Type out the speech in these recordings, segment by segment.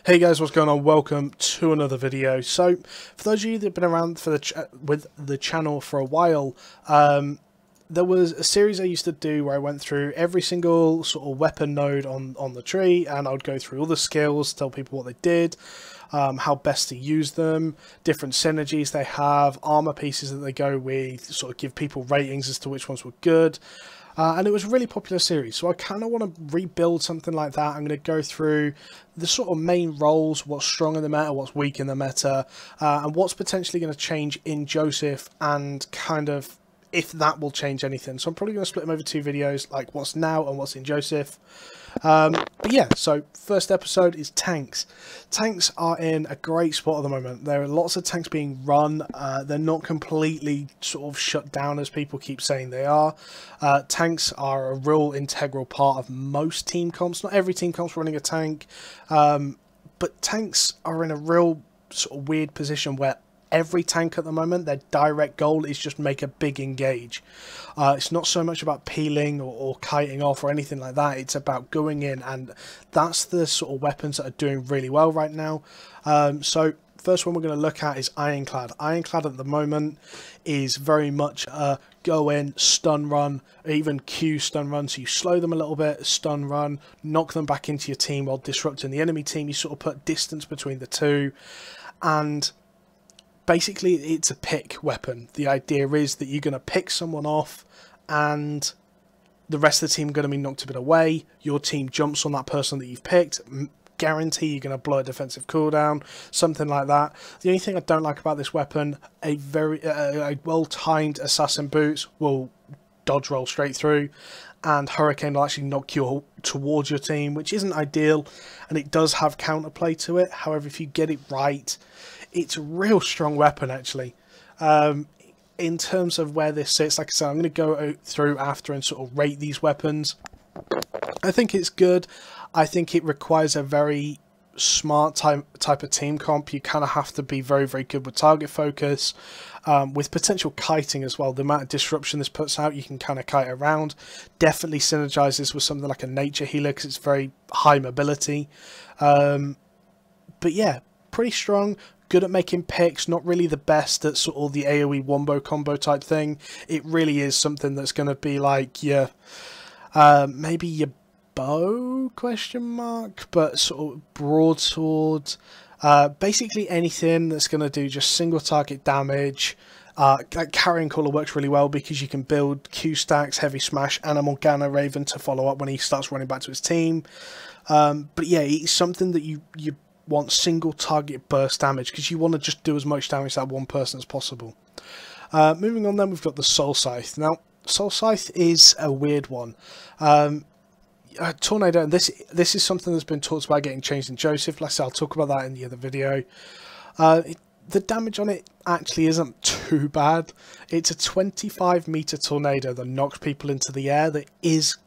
Hey guys, what's going on? Welcome to another video. So, for those of you that have been around for with the channel for a while, there was a series I used to do where I went through every single sort of weapon node on the tree, and I would go through all the skills, tell people what they did, how best to use them, different synergies they have, armor pieces that they go with, sort of give people ratings as to which ones were good. And it was a really popular series, so I kind of want to rebuild something like that. I'm going to go through the sort of main roles, what's strong in the meta, what's weak in the meta, and what's potentially going to change in Joseph, and kind of if that will change anything. So I'm probably going to split them over two videos, like what's now and what's in Joseph. But yeah, so first episode is tanks. Tanks are in a great spot at the moment. There are lots of tanks being run. They're not completely sort of shut down as people keep saying they are. Tanks are a real integral part of most team comps. Not every team comp's running a tank, but tanks are in a real sort of weird position where every tank at the moment, their direct goal is just make a big engage. It's not so much about peeling or kiting off or anything like that. It's about going in, and that's the sort of weapons that are doing really well right now. So first one we're going to look at is Ironclad. Ironclad at the moment is very much a go in, stun run, or even Q stun run. So you slow them a little bit, stun run, knock them back into your team while disrupting the enemy team. You sort of put distance between the two, and basically it's a pick weapon. The idea is that you're going to pick someone off and the rest of the team are going to be knocked a bit away. Your team jumps on that person that you've picked. Guarantee you're going to blow a defensive cooldown, something like that. The only thing I don't like about this weapon, a well-timed assassin boots will dodge roll straight through, and Hurricane will actually knock you towards your team, which isn't ideal, and it does have counterplay to it. However, if you get it right, it's a real strong weapon, actually. In terms of where this sits, like I said, I'm going to go through after and sort of rate these weapons. I think it's good. I think it requires a very smart type of team comp. You kind of have to be very, very good with target focus, with potential kiting as well. The amount of disruption this puts out, you can kind of kite around. Definitely synergizes with something like a nature healer because it's very high mobility. But yeah, pretty strong. Good at making picks, not really the best at sort of the AoE wombo combo type thing. It really is something that's going to be like your, maybe your bow, question mark, but sort of broadsword. Basically anything that's going to do just single target damage. Carrion Caller works really well because you can build Q stacks, Heavy Smash, and a Morgana Raven to follow up when he starts running back to his team. But yeah, it's something that you want single target burst damage because you want to just do as much damage to that one person as possible. Moving on then, we've got the Soul Scythe. Now, Soul Scythe is a weird one. Tornado, and this is something that's been talked about getting changed in Joseph. Like I said, I'll talk about that in the other video. The damage on it actually isn't too bad. It's a 25-meter tornado that knocks people into the air that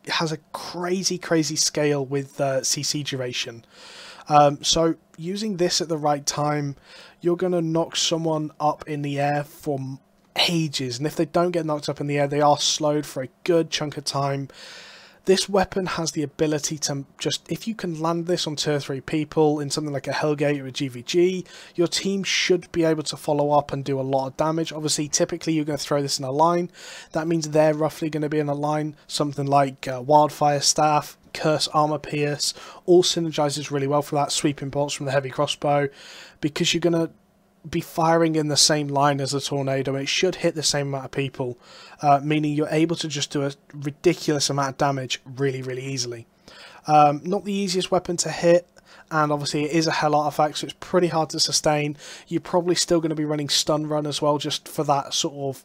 has a crazy scale with CC duration. So using this at the right time, you're going to knock someone up in the air for ages, and if they don't get knocked up in the air, they are slowed for a good chunk of time. This weapon has the ability to just, if you can land this on tier 3 people in something like a Hellgate or a GVG, your team should be able to follow up and do a lot of damage. Obviously, typically you're going to throw this in a line. That means they're roughly going to be in a line. Something like Wildfire Staff, Curse, Armor Pierce, all synergizes really well for that. Sweeping bolts from the heavy crossbow, because you're going to be firing in the same line as a tornado. It should hit the same amount of people, meaning you're able to just do a ridiculous amount of damage really easily. Not the easiest weapon to hit, and obviously it is a hell artifact, so it's pretty hard to sustain. You're probably still going to be running stun run as well, just for that sort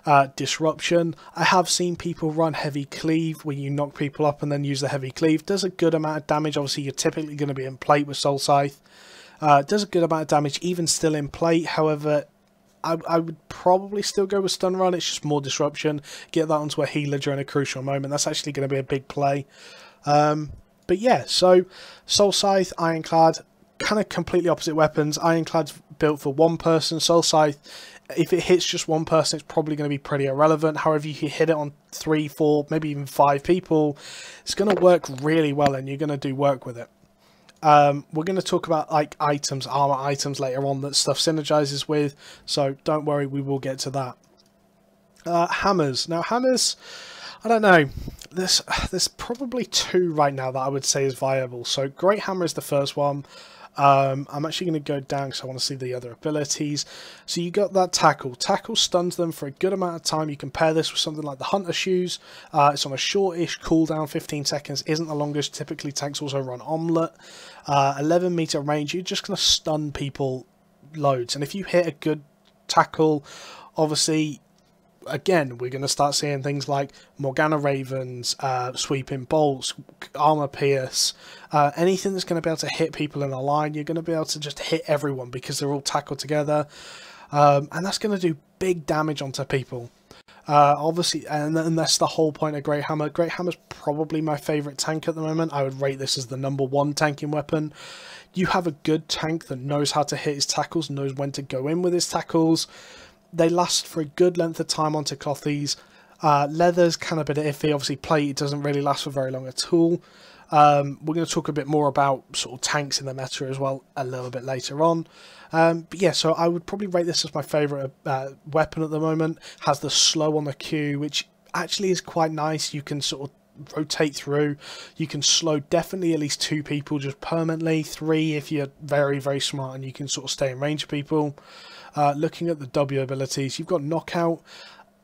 of disruption. I have seen people run heavy cleave where you knock people up and then use the heavy cleave. Does a good amount of damage. Obviously you're typically going to be in plate with Soul Scythe. Does a good amount of damage even still in plate. However, I would probably still go with stun run. It's just more disruption. Get that onto a healer during a crucial moment. That's actually going to be a big play. But yeah, so Soul Scythe, Ironclad, kind of completely opposite weapons. Ironclad's built for one person. Soul Scythe, if it hits just one person, it's probably going to be pretty irrelevant. However, if you hit it on 3, 4, maybe even 5 people, it's going to work really well and you're going to do work with it. We're going to talk about like items, armor items later on that stuff synergizes with, so don't worry, we will get to that. Hammers. Now hammers, I don't know, there's probably two right now that I would say is viable. So Great Hammer is the first one. I'm actually going to go down because I want to see the other abilities. So you got that tackle. Tackle stuns them for a good amount of time. You can pair this with something like the Hunter Shoes. It's on a shortish cooldown, 15 seconds, isn't the longest. Typically tanks also run Omelette. 11 meter range, you're just going to stun people loads. And if you hit a good tackle, obviously, again, we're going to start seeing things like Morgana Ravens, Sweeping Bolts, Armor Pierce, anything that's going to be able to hit people in a line. You're going to be able to just hit everyone because they're all tackled together, and that's going to do big damage onto people. Obviously, and that's the whole point of Great Hammer. Great Hammer's probably my favourite tank at the moment. I would rate this as the #1 tanking weapon. You have a good tank that knows how to hit his tackles, knows when to go in with his tackles. They last for a good length of time onto clothies. Leather's kind of a bit iffy. Obviously, plate doesn't really last for very long at all. We're going to talk a bit more about sort of tanks in the meta as well a little bit later on. But yeah, so I would probably rate this as my favourite weapon at the moment. Has the slow on the Q, which actually is quite nice. You can sort of rotate through. You can slow definitely at least 2 people just permanently. 3 if you're very, very smart and you can sort of stay in range of people. Looking at the W abilities, you've got Knockout.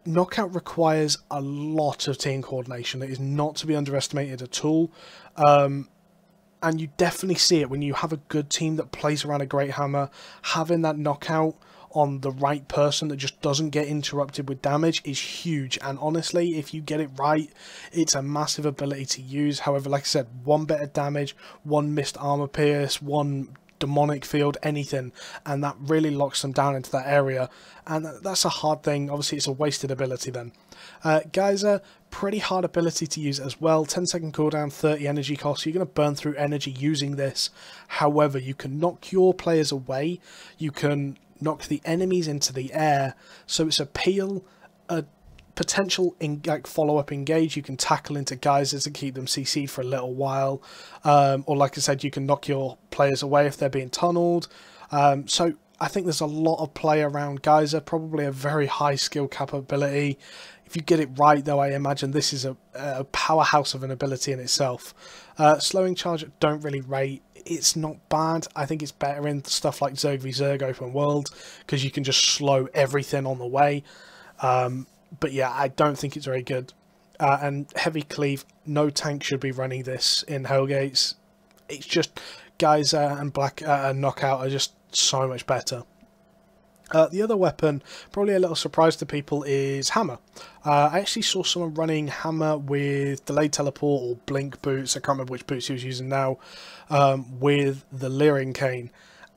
Knockout requires a lot of team coordination. It is not to be underestimated at all. And you definitely see it when you have a good team that plays around a Great Hammer. Having that Knockout on the right person that just doesn't get interrupted with damage is huge. And honestly, if you get it right, it's a massive ability to use. However, like I said, 1 bit of damage, 1 missed armor pierce, 1 demonic field, anything, and that really locks them down into that area, and that's a hard thing. Obviously, it's a wasted ability then. Geyser, pretty hard ability to use as well. 10-second cooldown, 30 energy cost, so you're going to burn through energy using this. However, you can knock your players away, you can knock the enemies into the air, so it's a peel, a potential like follow-up engage. You can tackle into geysers and keep them CC'd for a little while, or like I said, you can knock your players away if they're being tunneled. So I think there's a lot of play around Geyser, probably a very high skill capability. If you get it right though, I imagine this is a powerhouse of an ability in itself. Slowing charge, don't really rate. It's not bad. I think it's better in stuff like Zerg v Zerg open world, because you can just slow everything on the way. But yeah, I don't think it's very good. And Heavy Cleave, no tank should be running this in Hellgates. It's just Geyser and Black Knockout are just so much better. The other weapon, probably a little surprise to people, is Hammer. I actually saw someone running Hammer with Delayed Teleport or Blink boots, I can't remember which boots he was using now, with the Leering Cane.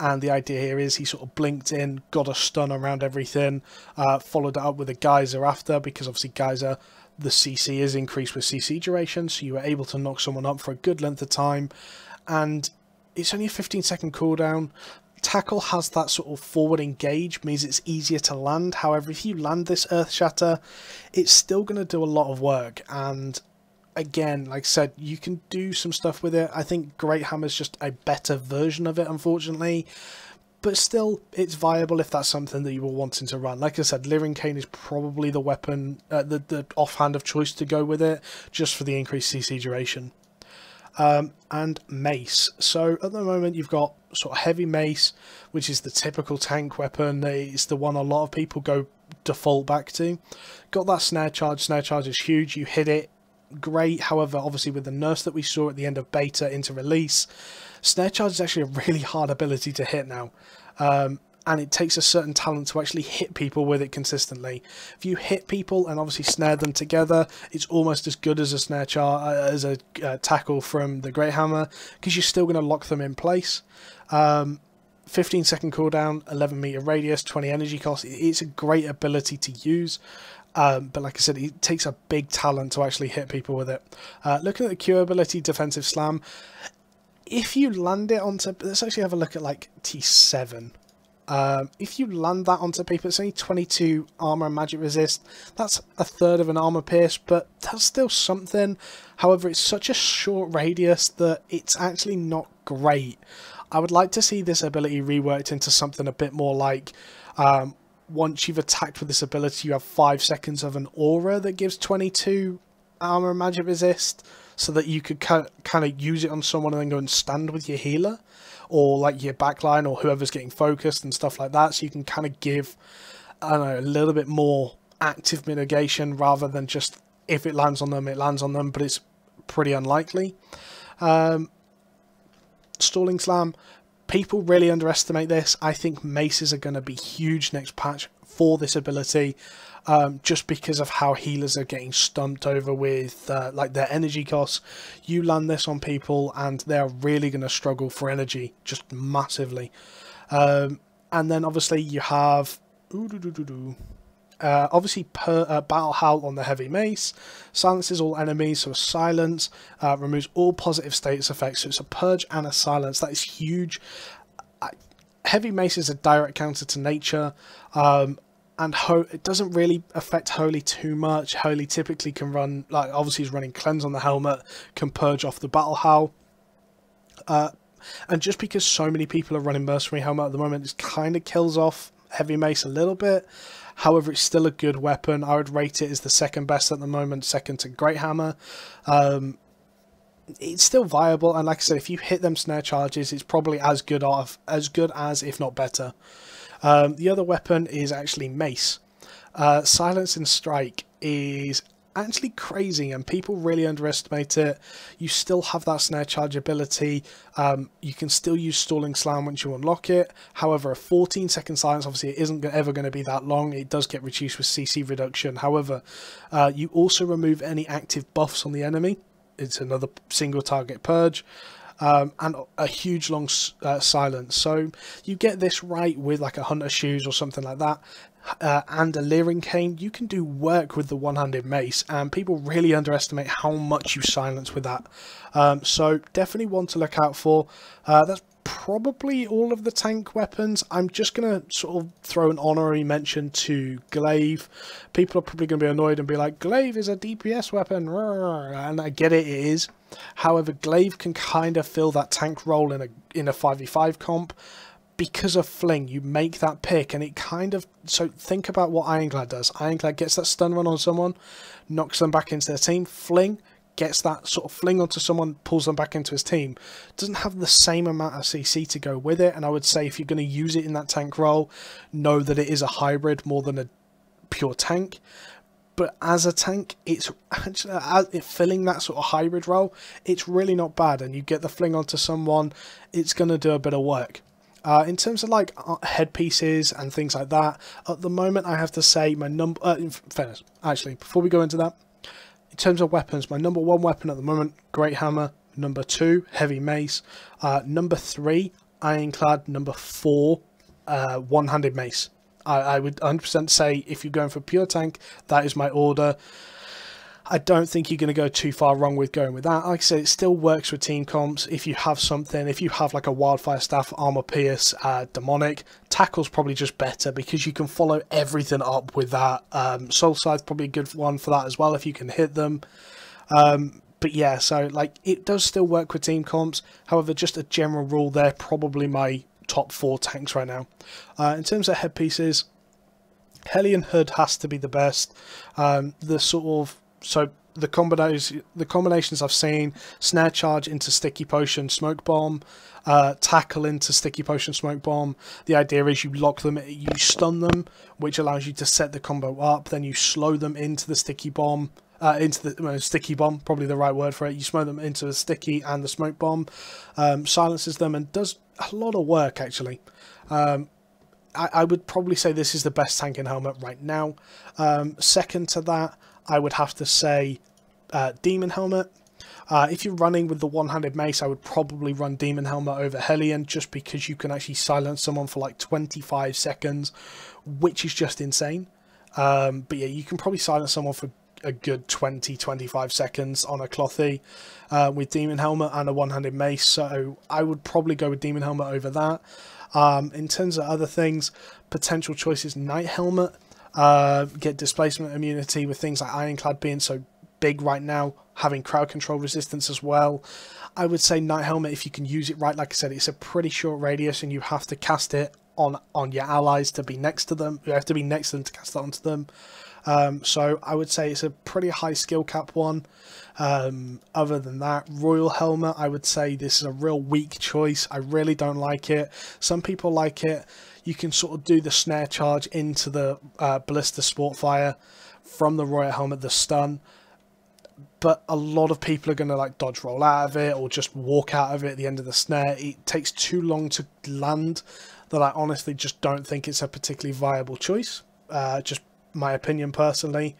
And the idea here is he sort of blinked in, got a stun around everything, followed it up with a Geyser after, because obviously Geyser, the CC is increased with CC duration, so you were able to knock someone up for a good length of time. And it's only a 15-second cooldown. Tackle has that sort of forward engage, means it's easier to land. However, if you land this Earth Shatter, it's still going to do a lot of work. And again, like I said, you can do some stuff with it. I think Great Hammer's just a better version of it, unfortunately. But still, it's viable if that's something that you were wanting to run. Like I said, Leering Cane is probably the weapon, the offhand of choice to go with it, just for the increased CC duration. And Mace. So at the moment you've got sort of Heavy Mace, which is the typical tank weapon. It's the one a lot of people go default back to. Got that Snare Charge. Snare Charge is huge. You hit it, great. However, obviously with the nurse that we saw at the end of beta into release, Snare Charge is actually a really hard ability to hit now. And it takes a certain talent to actually hit people with it consistently. If you hit people and obviously snare them together, it's almost as good as a snare as a tackle from the Great Hammer, because you're still going to lock them in place. 15-second cooldown, 11 meter radius, 20 energy cost. It's a great ability to use. But like I said, it takes a big talent to actually hit people with it. Looking at the Q ability, Defensive Slam. If you land it onto... Let's actually have a look at like T7. If you land that onto people, it's only 22 armor and magic resist. That's a third of an armor pierce, but that's still something. However, it's such a short radius that it's actually not great. I would like to see this ability reworked into something a bit more like, once you've attacked with this ability, you have 5 seconds of an aura that gives 22 armor and magic resist, so that you could kind of use it on someone and then go and stand with your healer, or like your backline, or whoever's getting focused and stuff like that, so you can kind of give, I don't know, a little bit more active mitigation rather than just if it lands on them, it lands on them, but it's pretty unlikely. Stalling Slam, people really underestimate this. I think maces are going to be huge next patch for this ability, just because of how healers are getting stumped over with like their energy costs. You land this on people and they're really going to struggle for energy, just massively. And then obviously you have obviously Battle Howl on the heavy mace, silences all enemies, so a silence, removes all positive status effects, so it's a purge and a silence. That is huge. Heavy mace is a direct counter to nature, and it doesn't really affect Holy too much. Holy typically can run, like obviously he's running cleanse on the helmet, can purge off the Battle Howl. And just because so many people are running Mercenary Helmet at the moment, it kind of kills off Heavy Mace a little bit. However, it's still a good weapon. I would rate it as the second best at the moment, second to Great Hammer. It's still viable, and like I said, if you hit them snare charges, it's probably as good as, if not better. The other weapon is actually Mace. Silence and Strike is actually crazy, and people really underestimate it. You still have that snare charge ability. You can still use Stalling Slam once you unlock it. However, a 14-second silence, obviously it isn't ever going to be that long. It does get reduced with CC reduction. However, you also remove any active buffs on the enemy. It's another single target purge. And a huge long silence. So you get this right with like a Hunter Shoes or something like that, and a Leering Cane. You can do work with the one-handed mace, and people really underestimate how much you silence with that. So definitely one to look out for. That's probably all of the tank weapons. I'm just going to sort of throw an honorary mention to Glaive. People are probably going to be annoyed and be like, Glaive is a DPS weapon, and I get it, it is. However, Glaive can kind of fill that tank role in a 5v5 comp because of Fling. You make that pick, and it kind of... So think about what Ironclad does. Ironclad gets that stun run on someone, knocks them back into their team. Fling gets that sort of fling onto someone, pulls them back into his team. Doesn't have the same amount of CC to go with it, and I would say if you're going to use it in that tank role, know that it is a hybrid more than a pure tank. But as a tank, it's actually filling that sort of hybrid role, it's really not bad, and you get the fling onto someone, it's going to do a bit of work. In terms of like headpieces and things like that, at the moment I have to say my number... in fairness, actually, before we go into that, in terms of weapons, my number 1 weapon at the moment, Great Hammer. Number 2, Heavy Mace. Number 3, Ironclad. Number 4, One-Handed Mace. I would 100% say if you're going for pure tank, that is my order. I don't think you're going to go too far wrong with going with that. Like I said, it still works with team comps. If you have something, if you have like a Wildfire Staff, Armor Pierce, Demonic, Tackle's probably just better because you can follow everything up with that. Soul Scythe probably a good one for that as well if you can hit them. But yeah, so like it does still work with team comps. However, just a general rule, they're probably my top 4 tanks right now. In terms of headpieces, Hellion Hood has to be the best. So the combinations I've seen: Snare Charge into Sticky Potion, Smoke Bomb, Tackle into Sticky Potion, Smoke Bomb. The idea is you lock them, you stun them, which allows you to set the combo up. Then you slow them into the Sticky Bomb, Sticky Bomb, probably the right word for it. You slow them into the Sticky and the Smoke Bomb, silences them, and does a lot of work actually. I would probably say this is the best tank in helmet right now. Second to that, I would have to say Demon Helmet. If you're running with the one-handed mace, I would probably run Demon Helmet over Hellion, just because you can actually silence someone for like 25 seconds, which is just insane. But yeah, you can probably silence someone for a good 20-25 seconds on a clothy with Demon Helmet and a one-handed mace, so I would probably go with Demon Helmet over that. In terms of other things, potential choices: Knight Helmet, get displacement immunity with things like Ironclad being so big right now, having crowd control resistance as well. I would say Knight Helmet, if you can use it right, like I said, it's a pretty short radius and you have to cast it on your allies to be next to them. You have to be next to them to cast it onto them. So I would say it's a pretty high skill cap one. Other than that, Royal Helmet, I would say this is a real weak choice. I really don't like it. Some people like it. You can sort of do the snare charge into the Ballista Sportfire from the Royal Helmet, the stun. But a lot of people are going to like dodge roll out of it or just walk out of it at the end of the snare. It takes too long to land that I honestly just don't think it's a particularly viable choice. Just my opinion personally.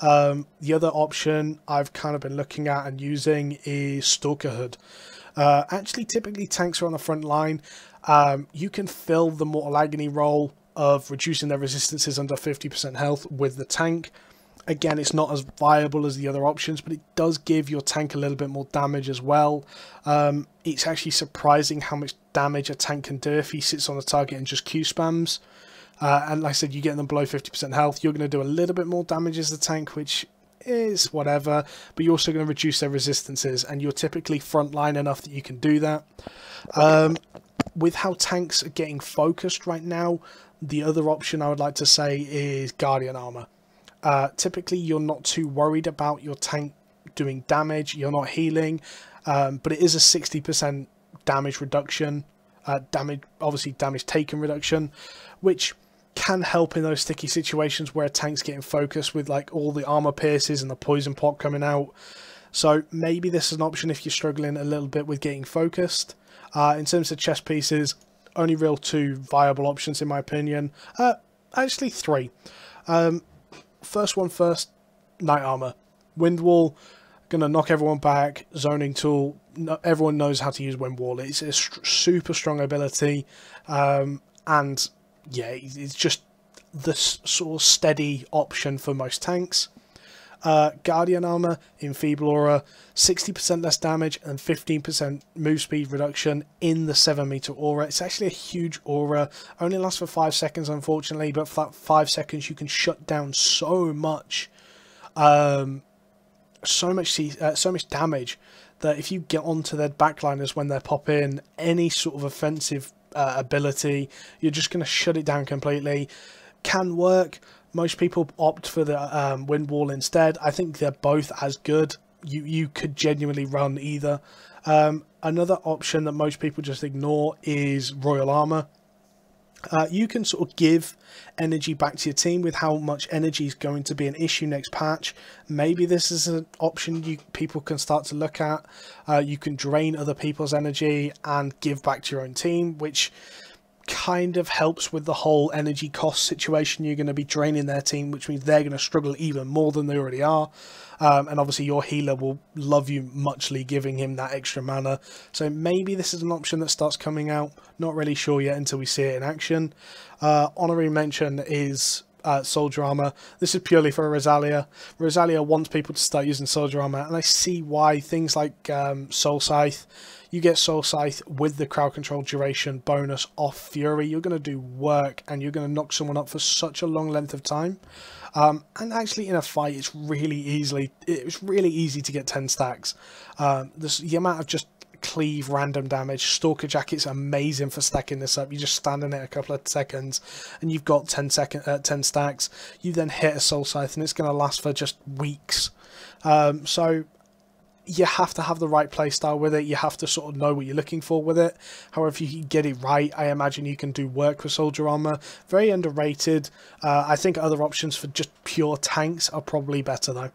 The other option I've kind of been looking at and using is Stalker Hood. Actually, typically tanks are on the front line. You can fill the Mortal Agony role of reducing their resistances under 50% health with the tank. Again, it's not as viable as the other options, but it does give your tank a little bit more damage as well. It's actually surprising how much damage a tank can do if he sits on a target and just Q spams. And like I said, you get them below 50% health, you're going to do a little bit more damage as the tank, which is whatever, but you're also going to reduce their resistances, and you're typically frontline enough that you can do that. With how tanks are getting focused right now, the other option I would like to say is Guardian Armor. Typically, you're not too worried about your tank doing damage, you're not healing, but it is a 60% damage reduction, obviously damage taken reduction, which can help in those sticky situations where a tank's getting focused with like all the armor pierces and the poison pot coming out. So maybe this is an option if you're struggling a little bit with getting focused. In terms of chest pieces, only real two viable options in my opinion. Actually three. First one first, Knight Armor. Wind Wall, gonna knock everyone back. Zoning tool, everyone knows how to use Wind Wall. It's a super strong ability, and yeah, it's just the sort of steady option for most tanks. Guardian Armor, Enfeeble Aura, 60% less damage and 15% move speed reduction in the 7-meter aura. It's actually a huge aura, only lasts for 5 seconds unfortunately, but for that 5 seconds you can shut down so much damage that if you get onto their backliners when they pop in any sort of offensive ability, you're just going to shut it down completely. Can work. Most people opt for the Wind Wall instead. I think they're both as good. You could genuinely run either. Another option that most people just ignore is Royal Armor. You can sort of give energy back to your team with how much energy is going to be an issue next patch. Maybe this is an option people can start to look at. You can drain other people's energy and give back to your own team, which kind of helps with the whole energy cost situation. You're going to be draining their team, which means they're going to struggle even more than they already are. And obviously your healer will love you muchly, giving him that extra mana. So maybe this is an option that starts coming out. Not really sure yet until we see it in action. Honorary mention is Soldier Armor. This is purely for Rosalia. Rosalia wants people to start using Soldier Armor, and I see why. Things like Soul Scythe. You get Soul Scythe with the crowd control duration bonus off Fury. You're going to do work, and you're going to knock someone up for such a long length of time. And actually, in a fight, it's really easy to get 10 stacks. The amount of just cleave random damage. Stalker Jacket's amazing for stacking this up. You just stand in it a couple of seconds, and you've got 10 stacks. You then hit a Soul Scythe, and it's going to last for just weeks. So you have to have the right playstyle with it. You have to sort of know what you're looking for with it. However, if you get it right, I imagine you can do work with Soldier Armor. Very underrated. I think other options for just pure tanks are probably better though.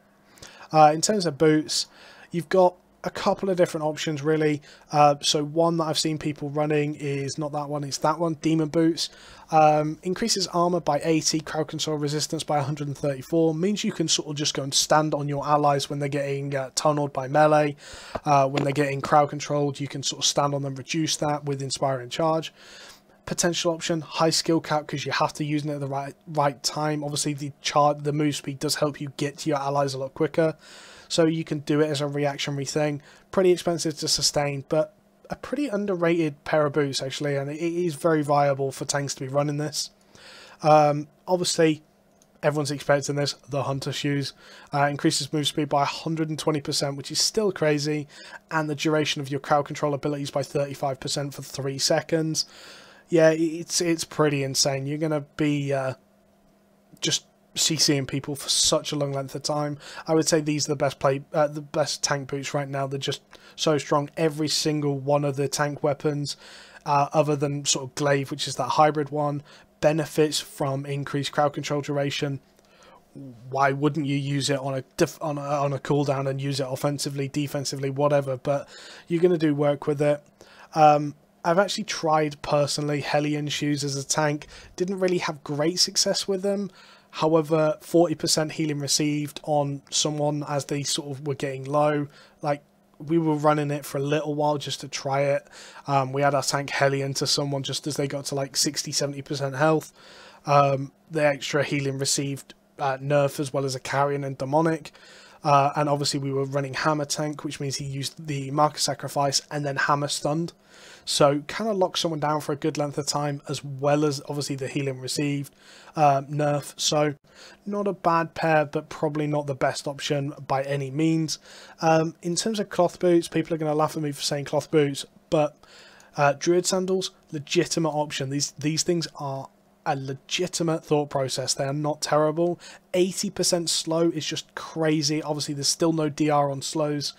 In terms of boots, you've got a couple of different options really. So one that I've seen people running is not that one, it's that one, Demon Boots. Increases armor by 80, crowd control resistance by 134, means you can sort of just go and stand on your allies when they're getting tunneled by melee. When they're getting crowd controlled, you can sort of stand on them, reduce that with Inspiring Charge. potential option, high skill cap, because you have to use it at the right time. Obviously the move speed does help you get to your allies a lot quicker, so you can do it as a reactionary thing. Pretty expensive to sustain, but a pretty underrated pair of boots actually, and it is very viable for tanks to be running this. Obviously everyone's expecting this, the hunter shoes. Increases move speed by 120%, which is still crazy, and the duration of your crowd control abilities by 35% for 3 seconds. Yeah, it's pretty insane. You're going to be just CCing people for such a long length of time. I would say these are the best tank boots right now. They're just so strong. Every single one of the tank weapons, other than sort of Glaive, which is that hybrid one, benefits from increased crowd control duration. Why wouldn't you use it on a cooldown and use it offensively, defensively, whatever? But you're going to do work with it. I've actually tried personally Hellion shoes as a tank. Didn't really have great success with them. However, 40% healing received on someone as they sort of were getting low. Like, we were running it for a little while just to try it. We had our tank Hellion to someone just as they got to like 60-70% health. The extra healing received nerf as well as a carrion and demonic. And obviously we were running hammer tank, which means he used the mark of sacrifice and then hammer stunned. So kind of locked someone down for a good length of time, as well as obviously the healing received nerf. So not a bad pair, but probably not the best option by any means. In terms of cloth boots, people are going to laugh at me for saying cloth boots, but druid sandals, legitimate option. These things are a legitimate thought process. They are not terrible. 80% slow is just crazy. Obviously there's still no DR on slows.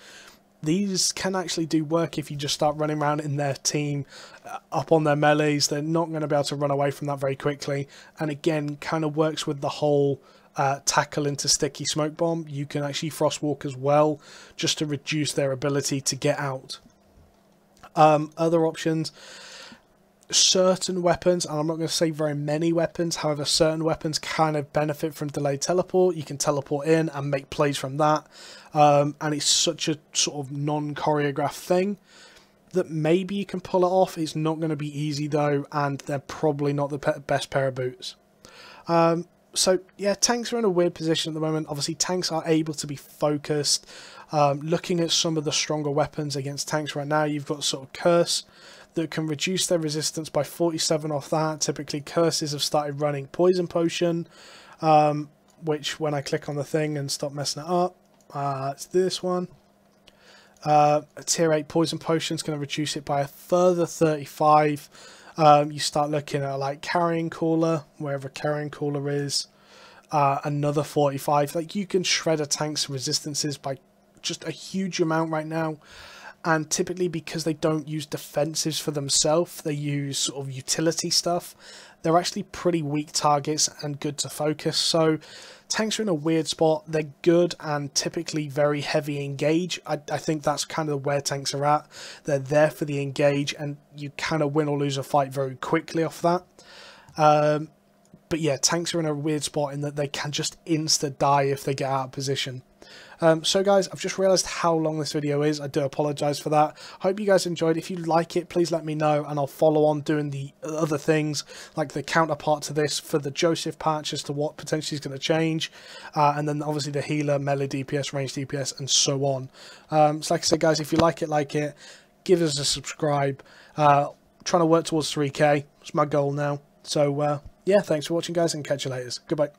These can actually do work if you just start running around in their team up on their melees. They're not going to be able to run away from that very quickly. And again, kind of works with the whole tackle into sticky smoke bomb. You can actually frostwalk as well, just to reduce their ability to get out. Other options, certain weapons, and I'm not going to say very many weapons, however certain weapons kind of benefit from delayed teleport. You can teleport in and make plays from that, and it's such a sort of non-choreographed thing that maybe you can pull it off. It's not going to be easy though, and they're probably not the best pair of boots. So yeah, tanks are in a weird position at the moment. Obviously tanks are able to be focused. Looking at some of the stronger weapons against tanks right now, you've got sort of Curse that can reduce their resistance by 47 off that. Typically curses have started running Poison Potion, which when I click on the thing and stop messing it up, it's this one. A tier 8 Poison Potion is going to reduce it by a further 35. You start looking at like Carrying Caller, wherever Carrying Caller is, another 45. Like, you can shred a tank's resistances by just a huge amount right now. And typically, because they don't use defensives for themselves, they use sort of utility stuff, they're actually pretty weak targets and good to focus. So tanks are in a weird spot. They're good and typically very heavy engage. I think that's kind of where tanks are at. They're there for the engage, and you kind of win or lose a fight very quickly off that. But yeah, tanks are in a weird spot in that they can just insta-die if they get out of position. So guys, I've just realised how long this video is. I do apologise for that. Hope you guys enjoyed. If you like it, please let me know, and I'll follow on doing the other things, like the counterpart to this for the Joseph patch as to what potentially is going to change. And then obviously the healer, melee DPS, range DPS, and so on. So like I said, guys, if you like it, give us a subscribe. Trying to work towards 3K. It's my goal now. So yeah, thanks for watching, guys, and catch you later. Goodbye.